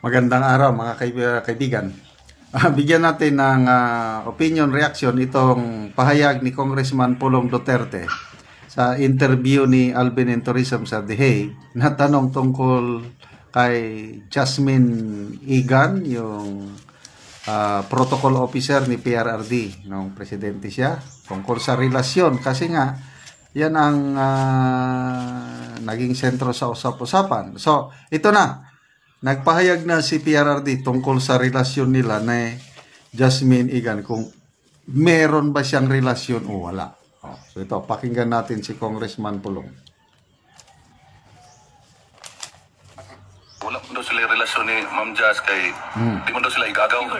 Magandang araw mga kaibigan. Bigyan natin ng opinion reaction itong pahayag ni Congressman Pulong Duterte sa interview ni Alvin and Tourism sa The Hague na tanong tungkol kay Jasmine Egan, yung protocol officer ni PRRD nung presidente siya, tungkol sa relasyon kasi nga yan ang naging sentro sa usap-usapan. So, ito na. Nagpahayag na si PRRD tungkol sa relasyon nila na Jasmine Egan, kung meron ba siyang relasyon o wala. So ito, pakinggan natin si Congressman Pulong. Wala mo daw sila relasyon ni Ma'am Jas kay di mo daw sila igagaw. So,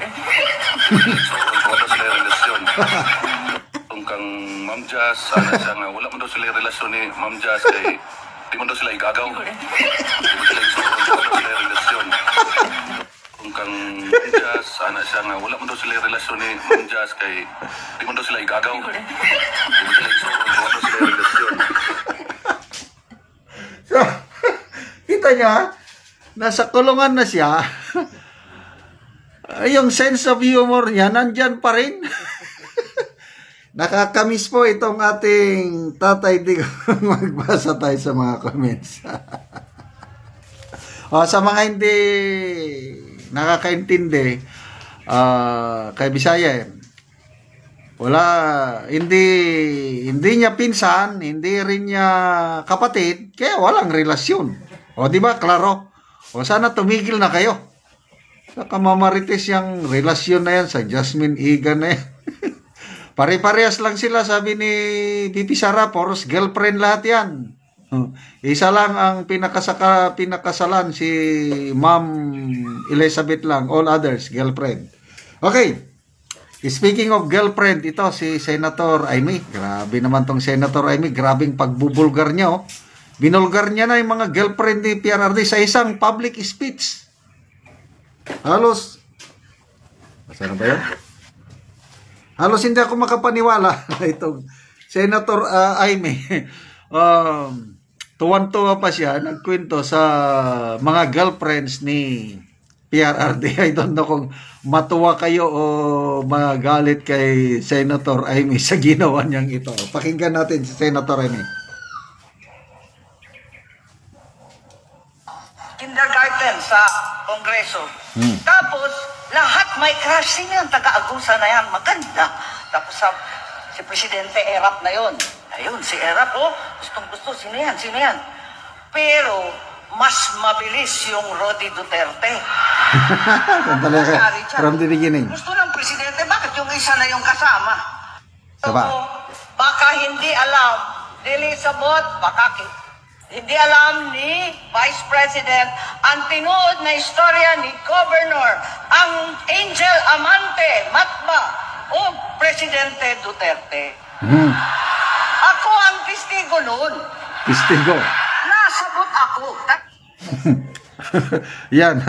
wala daw sila relasyon. Kung kang Ma'am Jas, sana siya nga, wala mo daw sila relasyon ni Ma'am Jas kay di mo daw sila igagaw. Wala daw sila relasyon. Kung kang Ma'am Jas, sana siya nga, wala mo daw sila relasyon ni Ma'am Jas kay di mo daw sila igagaw. Wala daw sila relasyon. So, kita niya, nasa kulungan na siya. Yung sense of humor niya, nandyan pa rin. Nakakamiss po itong ating tatay. Di ko magbasa tayo sa mga comments. Sa mga hindi nakakaintindi, kay Bisaya, wala, hindi niya pinsan, hindi rin niya kapatid, kaya walang relasyon. Di ba, klaro? Sana tumigil na kayo. Saka mamarites yung relasyon na yan sa Jasmine Egan na yan. Pare-parehas lang sila, sabi ni Bibi Sara, poros girlfriend lahat yan. Isa lang ang pinakasalan, si Ma'am Elizabeth lang, all others girlfriend. Okay, speaking of girlfriend, ito si Senator Amy. Grabe naman tong Senator Amy, grabing pagbubulgar niya. Binulgar niya na yung mga girlfriend ni PRRD sa isang public speech. Halos, saan ba yun? Halos hindi ako makapaniwala na itong Senator Amy. Tuwan-tuwa pa siya, nagkwento sa mga girlfriends ni PRRD. I don't know kung matuwa kayo o magalit kay Senator Amy sa ginawa niyang ito. Pakinggan natin si Senator Amy. Kindergarten sa Kongreso. Tapos, lahat may crush. Sino yung taga-agusa na yan? Maganda. Tapos si Presidente Erap na yon. Ayun, si Erap, gustong-gusto. Sino yan? Sino yan? Pero, mas mabilis yung Rodi Duterte. From the beginning. Gusto ng Presidente, bakit yung isa na yung kasama? So, baka hindi alam ni Elizabeth, hindi alam ni Vice President ang tinuod na istorya ni Governor, ang Angel Amante, Matba, o Presidente Duterte. Ako ang testigo noon. Testigo? Nasagot ako. Yan,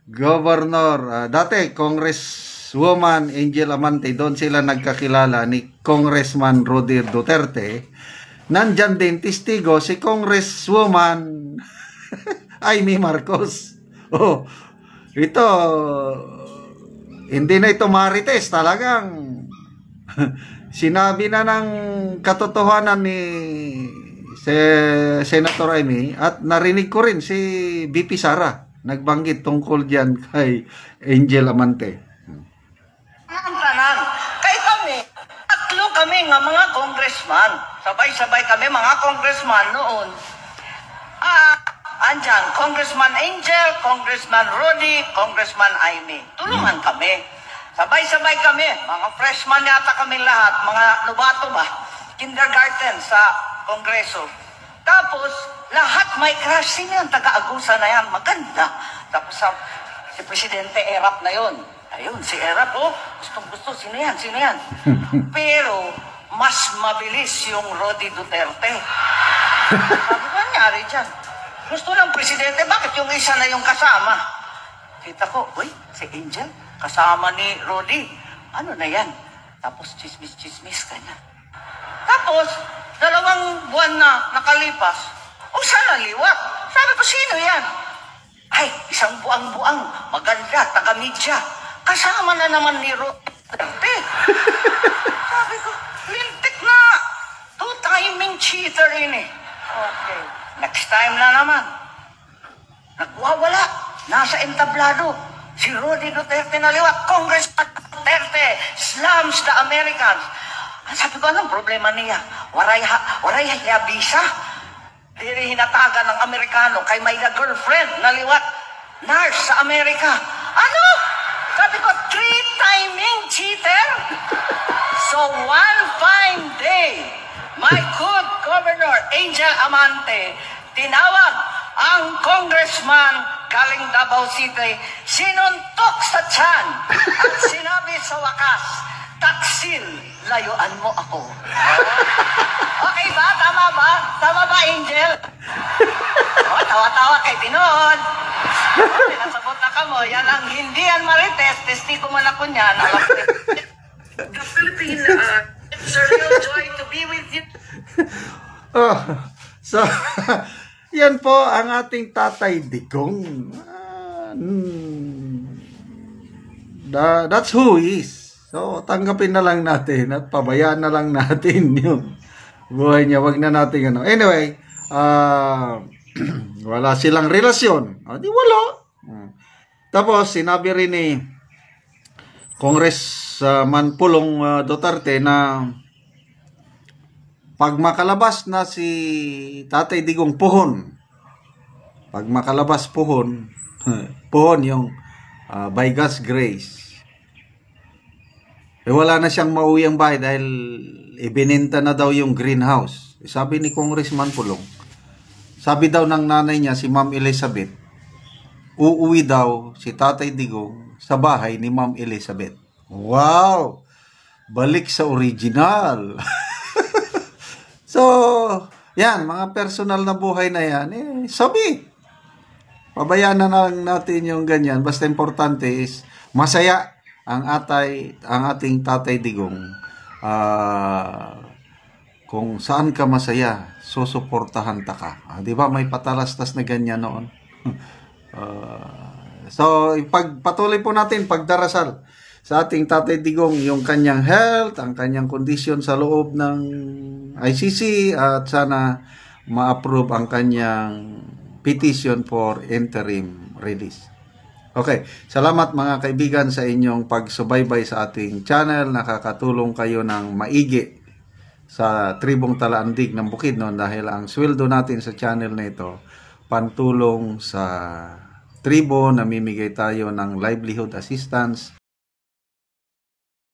Governor, dati Congresswoman Angel Amante, doon sila nagkakilala ni Congressman Rodi Duterte. Nandyan din testigo si Congresswoman Amy Marcos. Ito, hindi na ito marites. Talagang sinabi na ng katotohanan ni Senator Amy, at narinig ko rin si BP Sara nagbanggit tungkol dyan kay Angel Amante. Kami nga mga congressman, sabay-sabay kami mga congressman noon. Andyan, Congressman Angel, Congressman Rodi, Congressman Amy. Tulungan kami. Sabay-sabay kami, mga freshman yata kami lahat, mga novato ba, kindergarten sa Kongreso. Tapos, lahat may crush. Sino yung taga-agusa na yan? Maganda. Tapos si Presidente Erap na yon. Ayun, si Erap, gustong-gusto. Sino yan? Sino yan? Pero, mas mabilis yung Rodi Duterte. Sabi ko, nangyari dyan? Gusto ng Presidente, bakit yung isa na yung kasama? Kita ko, si Angel, kasama ni Rodi. Ano na yan? Tapos, chismis-chismis ka na. Tapos, 2 buwan na nakalipas, sana liwat. Sabi ko, sino yan? Ay, isang buang-buang, maganda, taga-media. Kasama na naman ni Duterte. Sabi ko, lintik na. Two-timing cheater ini. Okay. Next time na naman. Nagwawala. Nasa entablado. Si Rudy Duterte na liwat. Congressman Duterte slams the Americans. Sabi ko, anong problema niya? Waray visa? Diri hinatagan ng Amerikano kay may na girlfriend na liwat. Nurse sa Amerika. Ano? Sabi ko, three-timing cheater? So one fine day, my good Governor Angel Amante tinawag ang congressman galing Davao City, sinuntok sa tiyan at sinabi sa wakas, Taksil, layuan mo ako. Okay ba? Tama ba? Tama ba, Angel? O, tawa-tawa kay Tinood. O, pinasabot na ka mo. Yan ang hindi yan marites. Testigo mo na ko niyan. The Philippine, it's a real joy to be with you. Oh, so, yan po ang ating Tatay Digong. That's who he is. So, tanggapin na lang natin at pabayaan na lang natin yung buhay niya. Wag na natin ano. Anyway, wala silang relasyon. Di wala. Tapos, sinabi rin ni Congressman Pulong Duterte na pag makalabas na si Tatay Digong puhon, pag makalabas puhon, puhon yung by God's grace, wala na siyang mauwing bahay dahil ibinenta na daw yung greenhouse. Sabi ni Congressman Pulong, sabi daw ng nanay niya, si Ma'am Elizabeth, uuwi daw si Tatay Digong sa bahay ni Ma'am Elizabeth. Wow! Balik sa original. So, yan, mga personal na buhay na yan, sabi. Pabayaan na lang natin yung ganyan. Basta importante is, masaya ang ating Tatay Digong. Kung saan ka masaya, susuportahan ta ka. Di ba may patalastas na ganyan noon? So, patuloy po natin pagdarasal sa ating Tatay Digong, yung kanyang health, ang kanyang kondisyon sa loob ng ICC, at sana ma-approve ang kanyang petition for interim release. Okay, salamat mga kaibigan sa inyong pagsubaybay sa ating channel. Nakakatulong kayo ng maigi sa Tribong Talaandig ng Bukidnon dahil ang sweldo natin sa channel na ito, pantulong sa tribo, namimigay tayo ng livelihood assistance